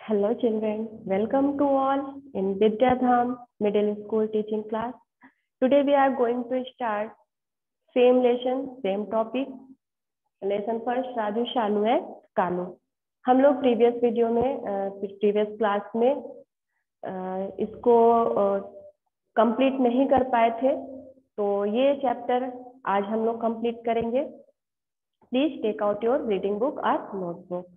Hello children, welcome to all in Vidyadham Middle School teaching class. Today we are going to start same lesson, same topic. Lesson first Raju Shanu है कानू. हम लोग previous video में previous class में इसको complete नहीं कर पाए थे, तो ये चैप्टर आज हम लोग कंप्लीट करेंगे. Please take out your reading book और नोटबुक.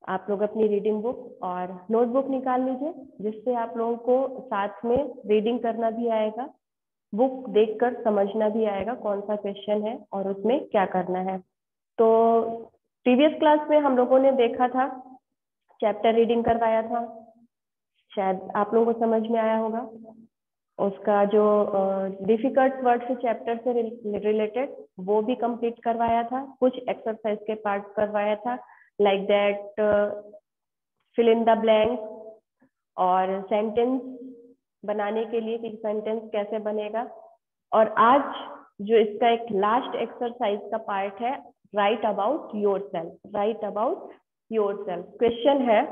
आप लोग अपनी रीडिंग बुक और नोटबुक निकाल लीजिए, जिससे आप लोगों को साथ में रीडिंग करना भी आएगा, बुक देखकर समझना भी आएगा कौन सा क्वेश्चन है और उसमें क्या करना है. तो प्रीवियस क्लास में हम लोगों ने देखा था, चैप्टर रीडिंग करवाया था, शायद आप लोगों को समझ में आया होगा. उसका जो डिफिकल्ट वर्ड से चैप्टर से रिलेटेड वो भी कंप्लीट करवाया था. कुछ एक्सरसाइज के पार्ट करवाया था, like that fill in the blank और सेंटेंस बनाने के लिए कि सेंटेंस कैसे बनेगा. और आज जो इसका एक लास्ट एक्सरसाइज का पार्ट है, right about yourself. Right about yourself question है,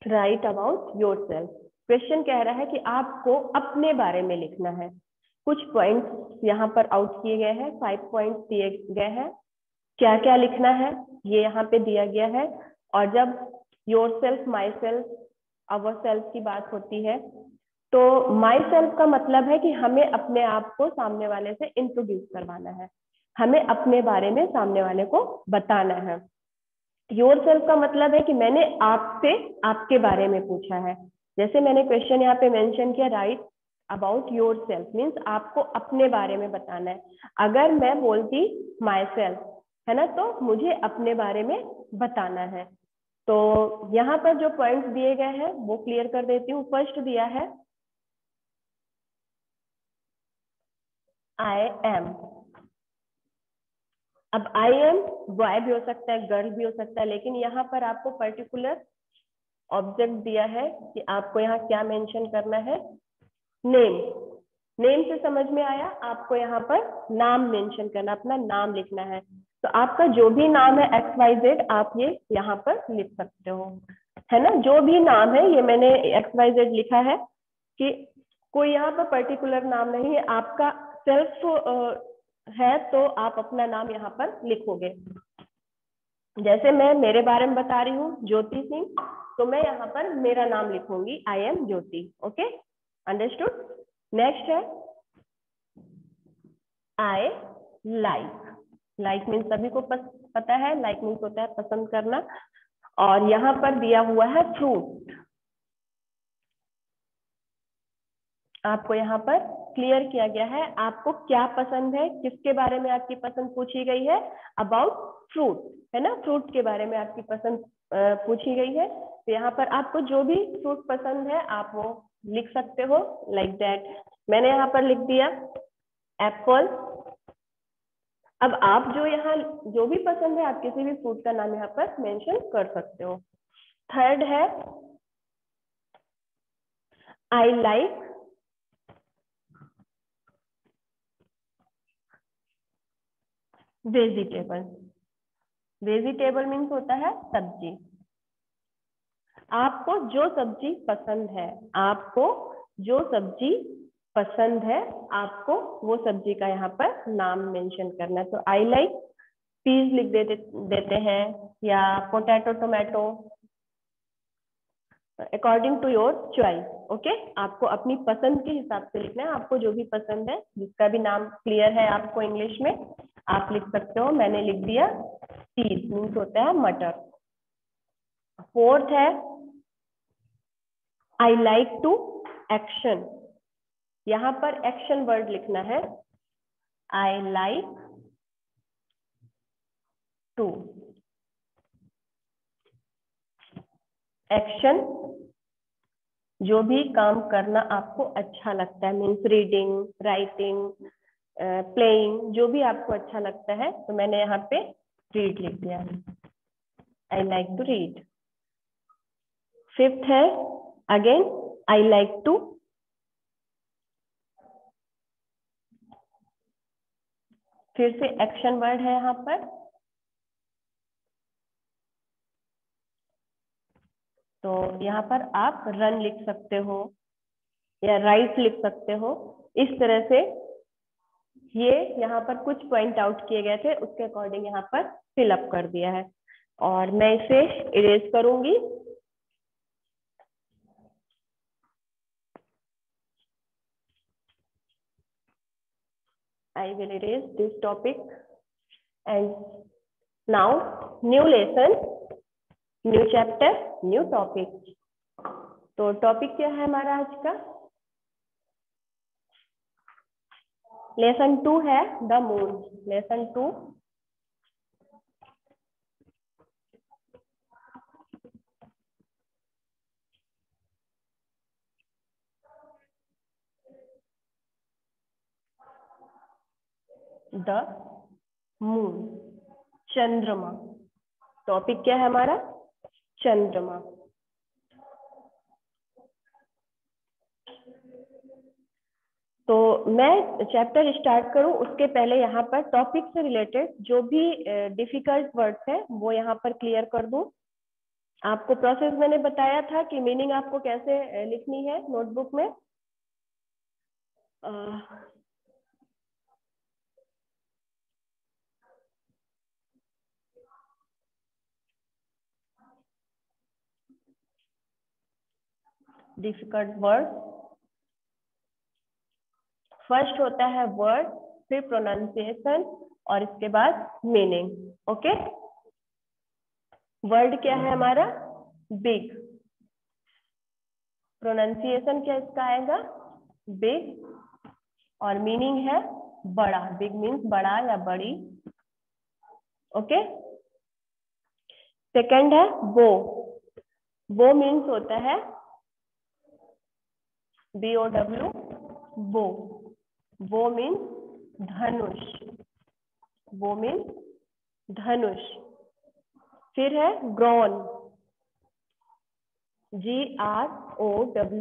राइट अबाउट योरसेल्फ. क्वेश्चन कह रहा है कि आपको अपने बारे में लिखना है. कुछ पॉइंट्स यहाँ पर आउट किए गए हैं, 5 पॉइंट्स दिए गए हैं. क्या क्या लिखना है ये यहाँ पे दिया गया है. और जब yourself, my self, our self की बात होती है, तो माई सेल्फ का मतलब है कि हमें अपने आप को सामने वाले से इंट्रोड्यूस करवाना है, हमें अपने बारे में सामने वाले को बताना है. योरसेल्फ का मतलब है कि मैंने आपसे आपके बारे में पूछा है. जैसे मैंने क्वेश्चन यहाँ पे मेंशन किया, राइट अबाउट योरसेल्फ मीन्स आपको अपने बारे में बताना है. अगर मैं बोलती माई सेल्फ है ना, तो मुझे अपने बारे में बताना है. तो यहाँ पर जो पॉइंट्स दिए गए हैं वो क्लियर कर देती हूँ. फर्स्ट दिया है आई एम. अब आई एम बॉय भी हो सकता है, गर्ल भी हो सकता है, लेकिन यहाँ पर आपको पर्टिकुलर ऑब्जेक्ट दिया है कि आपको यहाँ क्या मेंशन करना है. नेम. नेम से समझ में आया, आपको यहाँ पर नाम मेंशन करना, अपना नाम लिखना है. तो आपका जो भी नाम है XYZ, आप ये यहाँ पर लिख सकते हो, है ना. जो भी नाम है, ये मैंने XYZ लिखा है कि कोई यहाँ पर पर्टिकुलर नाम नहीं है. आपका सेल्फ है तो आप अपना नाम यहाँ पर लिखोगे. जैसे मैं मेरे बारे में बता रही हूँ, ज्योति सिंह, तो मैं यहाँ पर मेरा नाम लिखूंगी, I am Jyoti. Okay, understood. Next है आई लाइक. लाइक मीन्स सभी को पता है, लाइक मीन्स होता है पसंद करना. और यहाँ पर दिया हुआ है फ्रूट. आपको यहाँ पर क्लियर किया गया है आपको क्या पसंद है, किसके बारे में आपकी पसंद पूछी गई है. अबाउट फ्रूट, है ना, फ्रूट के बारे में आपकी पसंद पूछी गई है. तो यहाँ पर आपको जो भी फ्रूट पसंद है आप वो लिख सकते हो, लाइक दैट. मैंने यहाँ पर लिख दिया एप्पल. अब आप जो यहाँ जो भी पसंद है, आप किसी भी फ्रूट का नाम यहाँ पर मेंशन कर सकते हो. थर्ड है I like vegetable. Vegetable means होता है सब्जी. आपको जो सब्जी पसंद है, आपको जो सब्जी पसंद है, आपको वो सब्जी का यहाँ पर नाम मेंशन करना है. तो आई लाइक पीज लिख देते हैं, या potato, tomato, according to your choice. Okay, आपको अपनी पसंद के हिसाब से लिखना है. आपको जो भी पसंद है, जिसका भी नाम क्लियर है आपको इंग्लिश में, आप लिख सकते हो. मैंने लिख दिया पीज मीन्स होता है मटर. फोर्थ है आई लाइक टू एक्शन. यहाँ पर एक्शन वर्ड लिखना है, आई लाइक टू एक्शन. जो भी काम करना आपको अच्छा लगता है, मीन्स रीडिंग, राइटिंग, प्लेइंग, जो भी आपको अच्छा लगता है. तो मैंने यहाँ पे रीड लिख दिया, I like to read. Fifth है अगेन आई लाइक टू। फिर से एक्शन वर्ड है यहाँ पर, तो यहाँ पर आप रन लिख सकते हो या राइट लिख सकते हो। इस तरह से ये यहाँ पर कुछ पॉइंट आउट किए गए थे, उसके अकॉर्डिंग यहाँ पर फिल अप कर दिया है और मैं इसे इरेज करूंगी। I will erase this topic and now new lesson, new chapter, new topic। तो टॉपिक क्या है हमारा आज का? लेसन 2 है the moon. Lesson 2 the moon, चंद्रमा। टॉपिक क्या है हमारा? चंद्रमा। तो मैं चैप्टर स्टार्ट करूं उसके पहले यहाँ पर टॉपिक से रिलेटेड जो भी डिफिकल्ट वर्ड्स है वो यहाँ पर क्लियर कर दूं। आपको प्रोसेस मैंने बताया था कि मीनिंग आपको कैसे लिखनी है नोटबुक में। डिफिकल्ट वर्ड, फर्स्ट होता है वर्ड, फिर प्रोनाउंसिएशन और इसके बाद मीनिंग। ओके, वर्ड क्या है हमारा? बिग। प्रोनाउंसिएशन क्या इसका आएगा? बिग। और मीनिंग है बड़ा। बिग मीन्स बड़ा या बड़ी। ओके, सेकंड है वो। वो मीन्स होता है BOW, बो। वो मीन्स धनुष। वो मीन्स धनुष। फिर है grown, GROWN,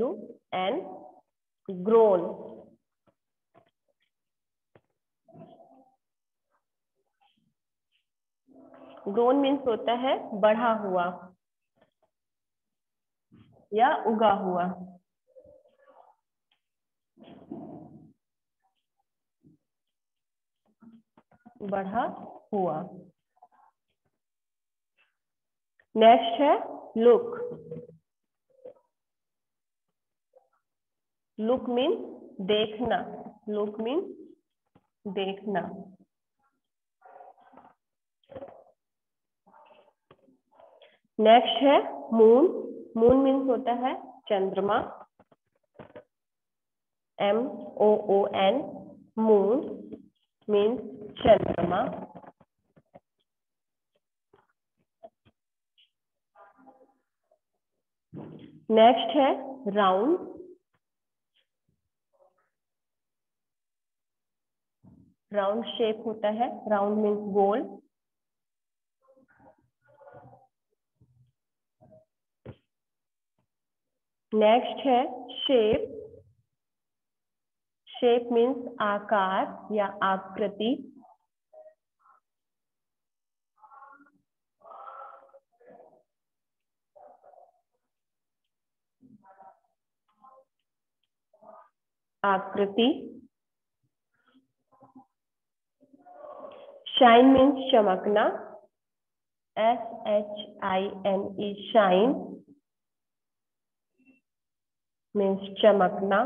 grown. Grown means होता है बढ़ा हुआ या उगा हुआ। बढ़ा हुआ। नेक्स्ट है लुक। लुक मीन्स देखना। लुक मीन्स देखना। नेक्स्ट है मून। मून मीन्स होता है चंद्रमा। MOON, मून मीन्स चंद्रमा। नेक्स्ट है राउंड। राउंड शेप होता है, राउंड मीन्स गोल। नेक्स्ट है शेप। शेप मीन्स आकार या आकृति। आकृति। शाइन मीन्स चमकना। SHINE, शाइन मीन्स चमकना।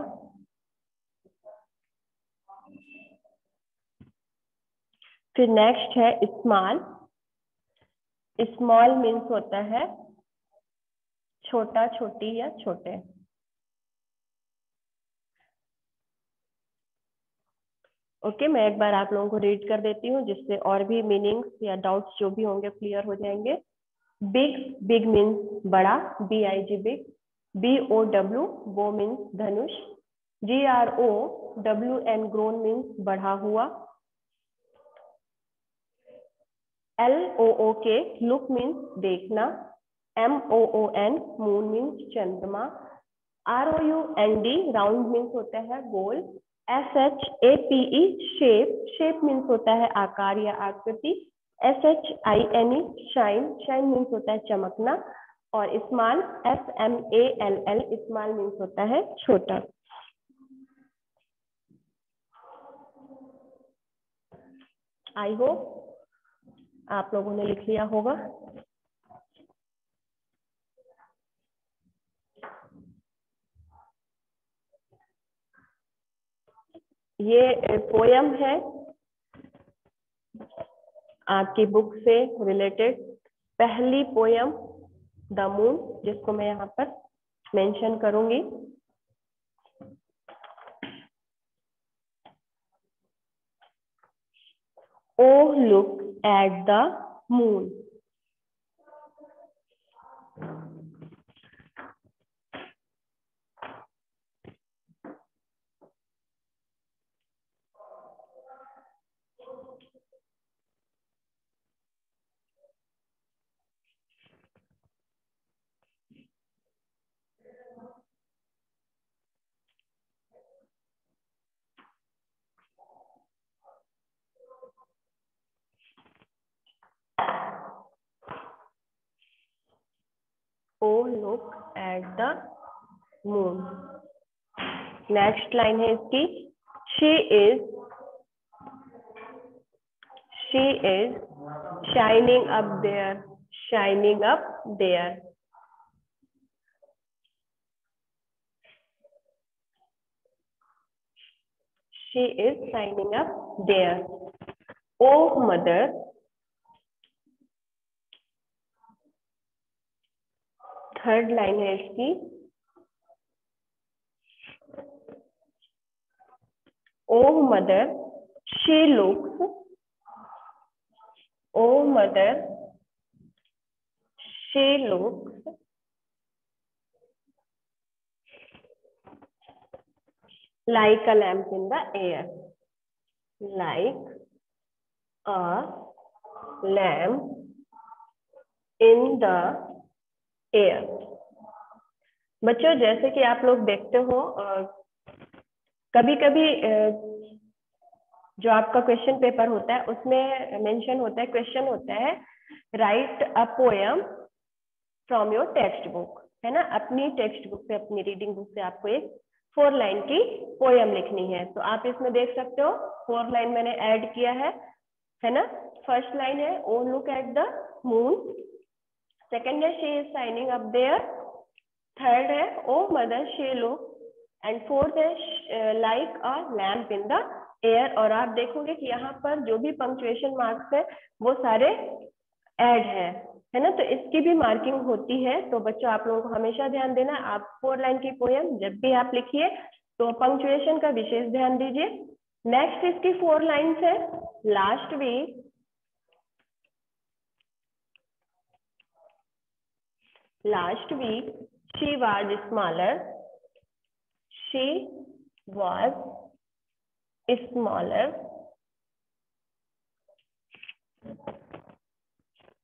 फिर नेक्स्ट है स्मॉल। स्मॉल मीन्स होता है छोटा, छोटी या छोटे। ओके, मैं एक बार आप लोगों को रीड कर देती हूँ जिससे और भी मीनिंग्स या डाउट्स जो भी होंगे क्लियर हो जाएंगे। बिग, बिग मीन्स बड़ा, BIG बिग। BOW, वो मीन्स धनुष। GROWN, ग्रोन मीन्स बढ़ा हुआ। LOOK, लुक मीन्स देखना। MOON मून मीन्स चंद्रमा, ROUND राउंड मीन्स होता है गोल, SHAPE शेप, शेप मीन्स होता है आकार या आकृति, SHINE शाइन, शाइन मीन्स होता है चमकना, और स्मॉल SMALL स्मॉल मीन्स होता है छोटा। आई होप आप लोगों ने लिख लिया होगा। ये पोयम है आपकी बुक से रिलेटेड, पहली पोयम द मून, जिसको मैं यहाँ पर मेंशन करूंगी। Oh, look at the moon. Oh, look at the moon. Next line है इसकी, she is shining up there, shining up there. She is shining up there. Oh mother, third line है इसकी, Oh mother, she looks, oh mother, she looks like a lamp in the air, like a lamp in the air. बच्चों, जैसे कि आप लोग देखते हो कभी कभी जो आपका क्वेश्चन पेपर होता है उसमें मेंशन होता है, क्वेश्चन होता है right a poem from your text book, है ना। अपनी टेक्स्ट बुक से, अपनी रीडिंग बुक से आपको एक 4 लाइन की पोयम लिखनी है। तो आप इसमें देख सकते हो 4 लाइन मैंने ऐड किया है ना। फर्स्ट लाइन है o look at the moon, second है she is shining up there, third है o mother she look, and fourth है like a lamp in the air. और आप देखोगे कि यहाँ पर जो भी पंक्चुएशन मार्क्स है वो सारे ऐड है ना। तो इसकी भी मार्किंग होती है। तो बच्चों आप लोगों को हमेशा ध्यान देना, आप 4 लाइन की पोयम जब भी आप लिखिए तो पंक्चुएशन का विशेष ध्यान दीजिए। नेक्स्ट इसकी 4 लाइन्स है, last week she was smaller, she was smaller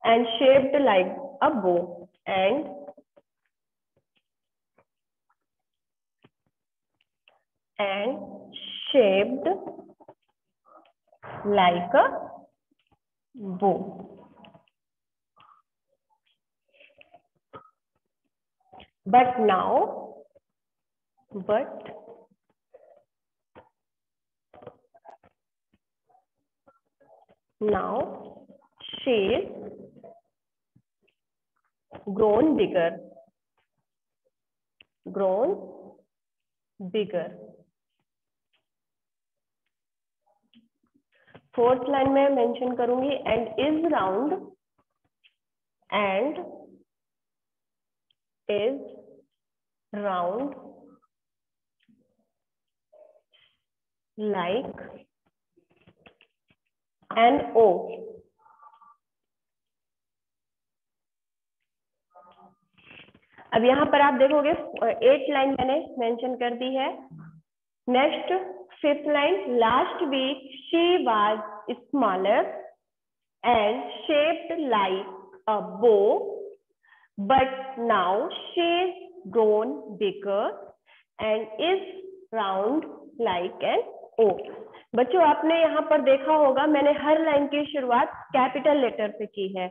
and shaped like a bow, and shaped like a bow. But now she is grown bigger. Fourth line में मेंशन करूंगी and is round like an O. अब यहाँ पर आप देखोगे 8 line मैंने mention कर दी है। Next 5th line, last week she was smaller and shaped like a bow, but now she's grown bigger and is round like an O। बच्चों आपने यहाँ पर देखा होगा मैंने हर लाइन की शुरुआत कैपिटल लेटर से की है।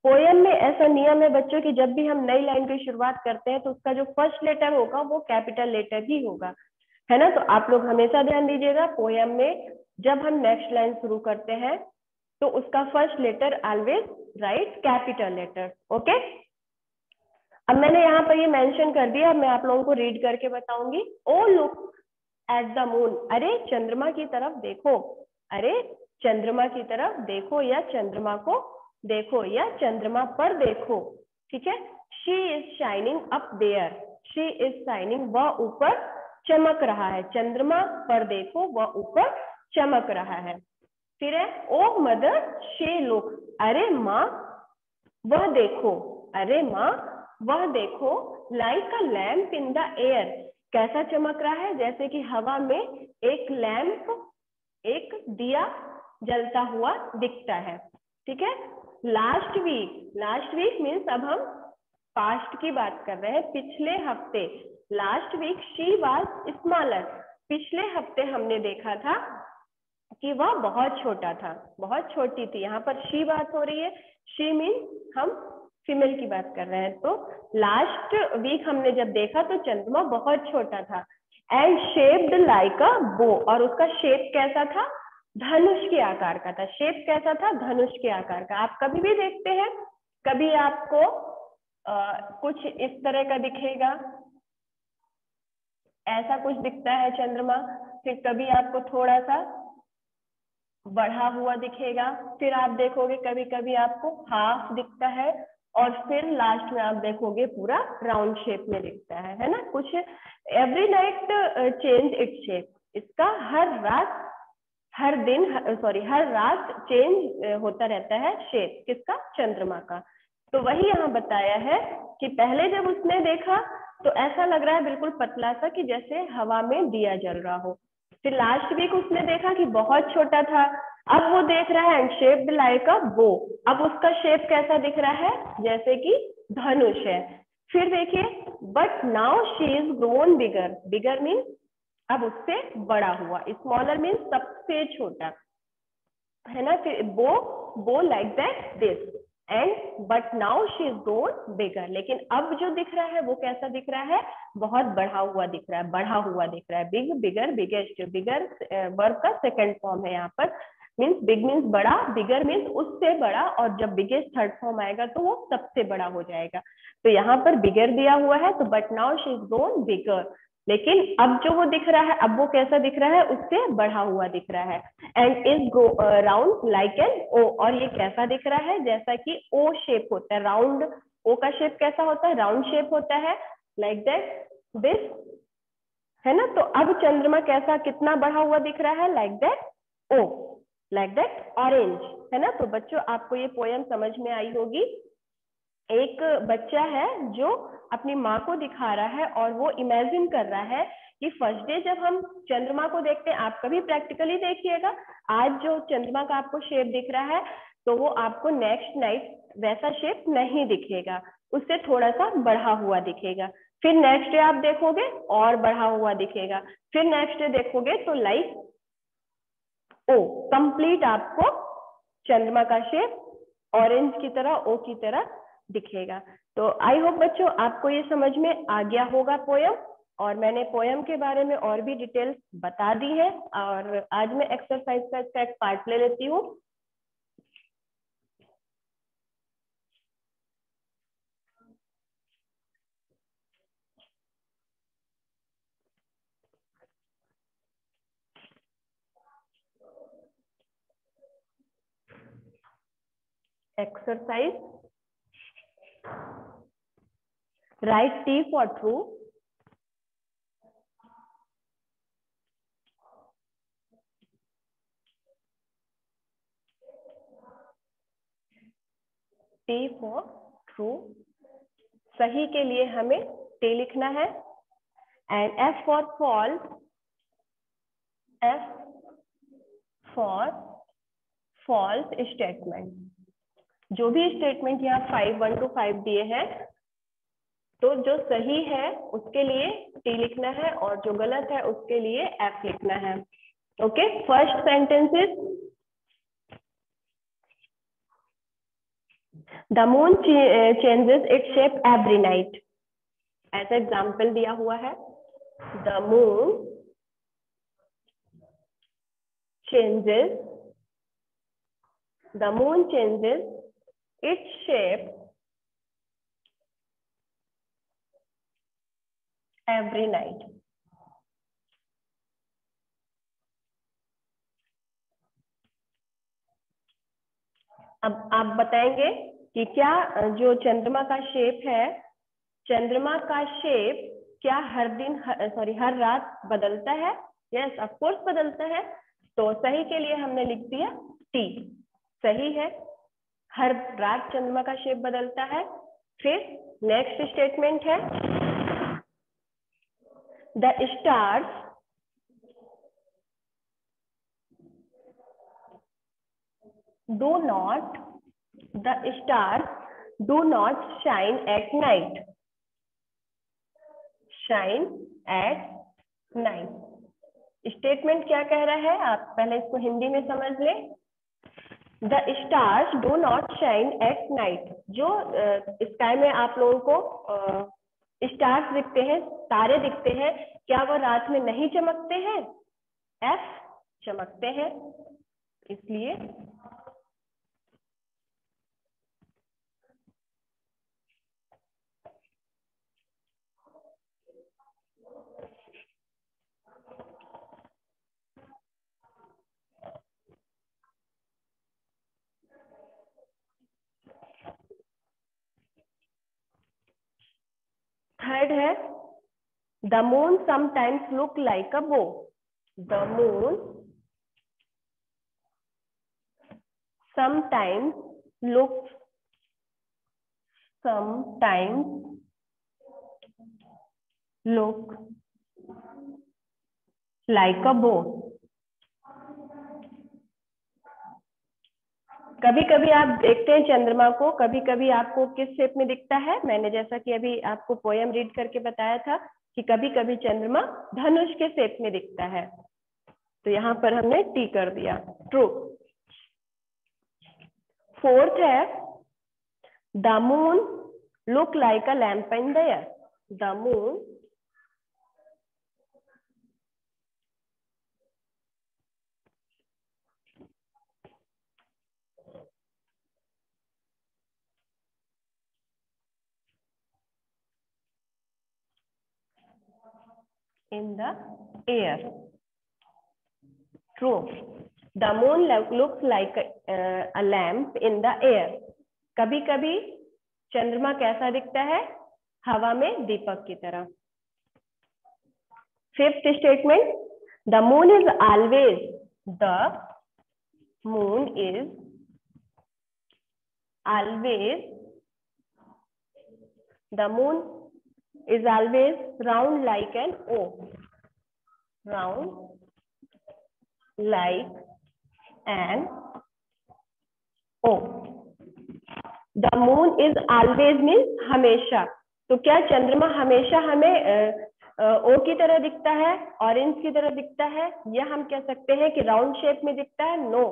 पोयम में ऐसा नियम है बच्चों कि जब भी हम नई लाइन की शुरुआत करते हैं तो उसका जो फर्स्ट लेटर होगा वो कैपिटल लेटर ही होगा, है ना। तो आप लोग हमेशा ध्यान दीजिएगा, पोयम में जब हम नेक्स्ट लाइन शुरू करते हैं तो उसका first letter always write capital letter. Okay, अब मैंने यहाँ पर ये मेंशन कर दिया, मैं आप लोगों को रीड करके बताऊंगी। ओ लुक एट द मून, अरे चंद्रमा की तरफ देखो, अरे चंद्रमा की तरफ देखो या चंद्रमा को देखो या चंद्रमा पर देखो, ठीक है। She is shining up there, she is shining, वह ऊपर चमक रहा है, चंद्रमा पर देखो वह ऊपर चमक रहा है। फिर है ओ मदर शी लुक, अरे माँ वह देखो, अरे माँ वह देखो, like a lamp in the air, कैसा चमक रहा है, जैसे कि हवा में एक लैंप, एक दिया जलता हुआ दिखता है, ठीक है। लास्ट वीक मीन्स अब हम पास्ट की बात कर रहे हैं, पिछले हफ्ते। Last week she was smaller, पिछले हफ्ते हमने देखा था कि वह बहुत छोटा था, बहुत छोटी थी। यहाँ पर शी बात हो रही है, शी मीन्स हम फीमेल की बात कर रहे हैं। तो लास्ट वीक हमने जब देखा तो चंद्रमा बहुत छोटा था। एंड शेप्ड लाइक अ बो, और उसका शेप कैसा था, धनुष के आकार का था। शेप कैसा था, धनुष के आकार का। आप कभी भी देखते हैं, कभी आपको कुछ इस तरह का दिखेगा, ऐसा कुछ दिखता है चंद्रमा, फिर कभी आपको थोड़ा सा बढ़ा हुआ दिखेगा, फिर आप देखोगे कभी कभी आपको हाफ दिखता है, और फिर लास्ट में आप देखोगे पूरा राउंड शेप में दिखता है ना। कुछ every night change its shape, इसका हर रात हर रात चेंज होता रहता है शेप, किसका, चंद्रमा का। तो वही यहाँ बताया है कि पहले जब उसने देखा तो ऐसा लग रहा है बिल्कुल पतला सा, कि जैसे हवा में दिया जल रहा हो। फिर लास्ट वीक उसने देखा कि बहुत छोटा था, अब वो देख रहा है एंड शेप्ड लाइक अ बो, अब उसका शेप कैसा दिख रहा है, जैसे कि धनुष है। फिर देखिए but now she is grown bigger, bigger means अब उससे बड़ा हुआ, स्मॉलर मीन्स सबसे छोटा, है ना। फिर bow like that this, and but now she is grown bigger, लेकिन अब जो दिख रहा है वो कैसा दिख रहा है, बहुत बढ़ा हुआ दिख रहा है, बढ़ा हुआ दिख रहा है। बिग, बिगर, बिगेस्ट, बिगर वर्ब का सेकंड फॉर्म है यहाँ पर, मीन्स बिग मीन्स बड़ा, बिगर मीन्स उससे बड़ा, और जब बिगेस्ट थर्ड फॉर्म आएगा तो वो सबसे बड़ा हो जाएगा। तो यहाँ पर बिगर दिया हुआ है, तो but now she is grown bigger, लेकिन अब जो वो दिख रहा है, अब वो कैसा दिख रहा है, उससे बढ़ा हुआ दिख रहा है। And is round like an O, और ये कैसा दिख रहा है, जैसा कि ओ शेप होता है, राउंड ओ का शेप कैसा होता है, राउंड शेप होता है, लाइक दैट दिस, है ना। तो अब चंद्रमा कैसा, कितना बढ़ा हुआ दिख रहा है, like that O, like that orange, है ना। तो बच्चों आपको ये पोयम समझ में आई होगी। एक बच्चा है जो अपनी माँ को दिखा रहा है और वो इमेजिन कर रहा है कि फर्स्ट डे जब हम चंद्रमा को देखते हैं, आप कभी प्रैक्टिकली देखिएगा, आज जो चंद्रमा का आपको शेप दिख रहा है तो वो आपको नेक्स्ट नाइट वैसा शेप नहीं दिखेगा, उससे थोड़ा सा बढ़ा हुआ दिखेगा। फिर नेक्स्ट डे आप देखोगे और बढ़ा हुआ दिखेगा, फिर नेक्स्ट डे देखोगे तो लाइक ओ, कंप्लीट आपको चंद्रमा का शेप ऑरेंज की तरह, ओ की तरह दिखेगा। तो आई होप बच्चों आपको ये समझ में आ गया होगा पोयम, और मैंने पोयम के बारे में और भी डिटेल्स बता दी है, और आज मैं एक्सरसाइज का इसका एक पार्ट ले लेती हूँ। Exercise, write T for true, T for true, सही के लिए हमें टी लिखना है। And F for false, F for false statement, जो भी स्टेटमेंट यहाँ 1 to 5 दिए हैं तो जो सही है उसके लिए टी लिखना है और जो गलत है उसके लिए एफ लिखना है। Okay, first sentence is the moon changes its shape every night. ऐसा एग्जाम्पल दिया हुआ है, the moon changes the moon changes its shape every night। अब आप बताएंगे कि क्या जो चंद्रमा का शेप है, चंद्रमा का शेप क्या हर दिन हर रात बदलता है? यस, ऑफ कोर्स बदलता है। तो सही के लिए हमने लिख दिया टी, सही है, हर रात चंद्रमा का शेप बदलता है। फिर नेक्स्ट स्टेटमेंट है the stars do not the stars do not shine at night। shine at night statement क्या कह रहा है, आप पहले इसको हिंदी में समझ लें। The stars do not shine at night, जो स्काई में आप लोगों को स्टार्स दिखते हैं, तारे दिखते हैं, क्या वो रात में नहीं चमकते हैं? एफ, चमकते हैं। इसलिए थर्ड है the moon sometimes look like a bow. The moon sometimes looks look like a bow। कभी कभी आप देखते हैं चंद्रमा को, कभी कभी आपको किस शेप में दिखता है? मैंने जैसा कि अभी आपको पोयम रीड करके बताया था कि कभी कभी चंद्रमा धनुष के शेप में दिखता है, तो यहाँ पर हमने टी कर दिया, ट्रू। फोर्थ है the moon look like a lamp in the air. The moon in the air, true। the moon looks like a lamp in the air। कभी कभी चंद्रमा कैसा दिखता है? हवा में दीपक की तरह। Fifth statement the moon is always, the moon is always, the moon is always round like an O, round like an O। The moon is always means हमेशा। तो क्या चंद्रमा हमेशा हमें ओ की तरह दिखता है, ऑरेंज की तरह दिखता है, या हम कह सकते हैं कि राउंड शेप में दिखता है? नो,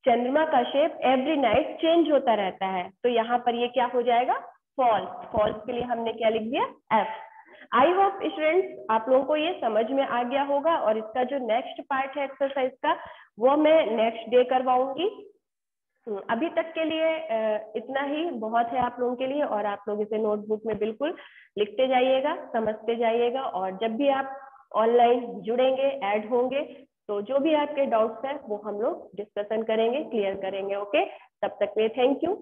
चंद्रमा का शेप एवरी नाइट चेंज होता रहता है। तो यहाँ पर ये क्या हो जाएगा? फॉल्स। फॉल्स के लिए हमने क्या लिख दिया? एफ। आई होप स्टूडेंट्स आप लोगों को ये समझ में आ गया होगा, और इसका जो नेक्स्ट पार्ट है एक्सरसाइज का वो मैं नेक्स्ट डे करवाऊंगी। अभी तक के लिए इतना ही बहुत है आप लोगों के लिए, और आप लोग इसे नोटबुक में बिल्कुल लिखते जाइएगा, समझते जाइएगा, और जब भी आप ऑनलाइन जुड़ेंगे, ऐड होंगे, तो जो भी आपके डाउट्स हैं वो हम लोग डिस्कशन करेंगे, क्लियर करेंगे। ओके, तब तक के लिए थैंक यू।